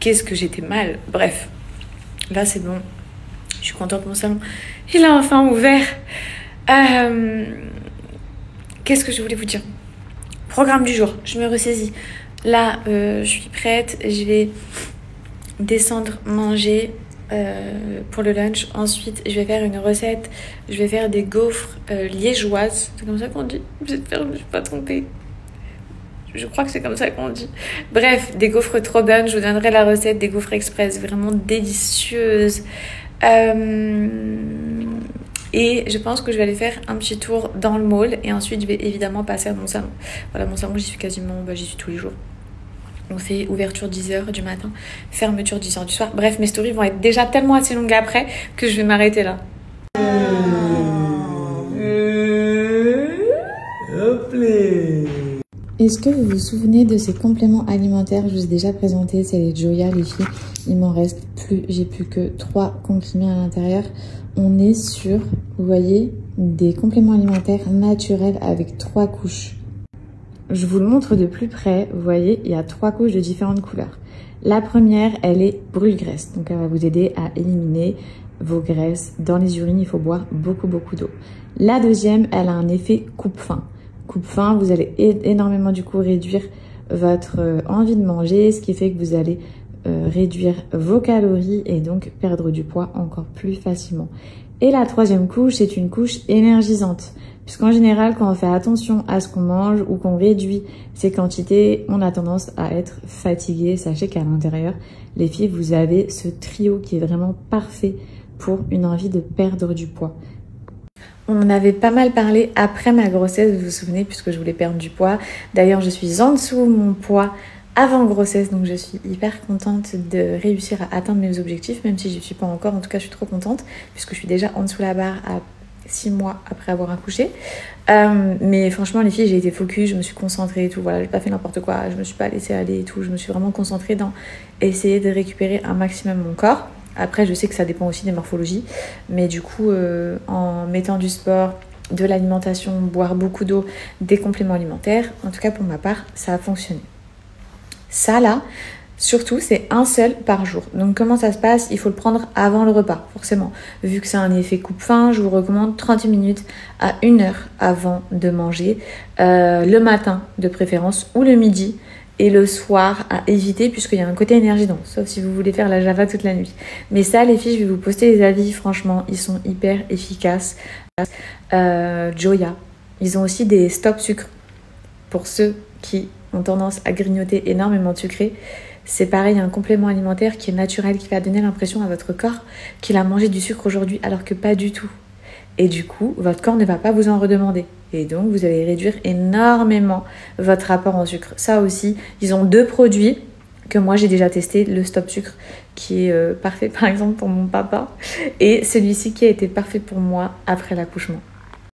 qu'est-ce que j'étais mal. Bref, là c'est bon. Je suis contente, mon salon. Il a enfin ouvert. Qu'est-ce que je voulais vous dire? Programme du jour, je me ressaisis. Là, je suis prête. Je vais descendre manger pour le lunch. Ensuite, je vais faire une recette. Je vais faire des gaufres liégeoises. C'est comme ça qu'on dit. J'espère que je ne me suis pas trompée. Je crois que c'est comme ça qu'on dit. Bref, des gaufres trop bonnes. Je vous donnerai la recette des gaufres express. Vraiment délicieuses. Et je pense que je vais aller faire un petit tour dans le mall. Et ensuite, je vais évidemment passer à mon salon. Voilà, mon salon, j'y suis quasiment... j'y suis tous les jours. On fait ouverture 10h du matin, fermeture 10h du soir. Bref, mes stories vont être déjà tellement assez longues après que je vais m'arrêter là. Est-ce que vous vous souvenez de ces compléments alimentaires que je vous ai déjà présentés? C'est les Joya, les filles. Il m'en reste plus. J'ai plus que 3 comprimés à l'intérieur. On est sur, vous voyez, des compléments alimentaires naturels avec 3 couches. Je vous le montre de plus près. Vous voyez, il y a 3 couches de différentes couleurs. La première, elle est brûle-graisse. Donc, elle va vous aider à éliminer vos graisses. Dans les urines, il faut boire beaucoup d'eau. La deuxième, elle a un effet coupe-faim. Coupe-faim, vous allez énormément du coup réduire votre envie de manger, ce qui fait que vous allez réduire vos calories et donc perdre du poids encore plus facilement. Et la troisième couche, c'est une couche énergisante. Puisqu'en général, quand on fait attention à ce qu'on mange ou qu'on réduit ces quantités, on a tendance à être fatigué. Sachez qu'à l'intérieur, les filles, vous avez ce trio qui est vraiment parfait pour une envie de perdre du poids. On en avait pas mal parlé après ma grossesse, vous vous souvenez, puisque je voulais perdre du poids. D'ailleurs, je suis en dessous de mon poids avant grossesse, donc je suis hyper contente de réussir à atteindre mes objectifs, même si je ne suis pas encore. En tout cas, je suis trop contente, puisque je suis déjà en dessous de la barre à 6 mois après avoir accouché. Mais franchement, les filles, j'ai été focus, je me suis concentrée et tout. Voilà, j'ai pas fait n'importe quoi, je me suis pas laissée aller et tout. Je me suis vraiment concentrée dans essayer de récupérer un maximum mon corps. Après, je sais que ça dépend aussi des morphologies, mais du coup, en mettant du sport, de l'alimentation, boire beaucoup d'eau, des compléments alimentaires, en tout cas pour ma part, ça a fonctionné. Ça là, surtout, c'est un seul par jour. Donc comment ça se passe? Il faut le prendre avant le repas, forcément. Vu que c'est un effet coupe-faim, je vous recommande 30 minutes à 1 heure avant de manger, le matin de préférence ou le midi. Et le soir, à éviter puisqu'il y a un côté énergisant, sauf si vous voulez faire la java toute la nuit. Mais ça, les filles, je vais vous poster les avis, franchement, ils sont hyper efficaces. Joya, ils ont aussi des stop sucre. Pour ceux qui ont tendance à grignoter énormément de sucré, c'est pareil, un complément alimentaire qui est naturel, qui va donner l'impression à votre corps qu'il a mangé du sucre aujourd'hui, alors que pas du tout. Et du coup, votre corps ne va pas vous en redemander. Et donc, vous allez réduire énormément votre rapport en sucre. Ça aussi, ils ont 2 produits que moi, j'ai déjà testé. Le Stop Sucre, qui est parfait, par exemple, pour mon papa. Et celui-ci qui a été parfait pour moi après l'accouchement.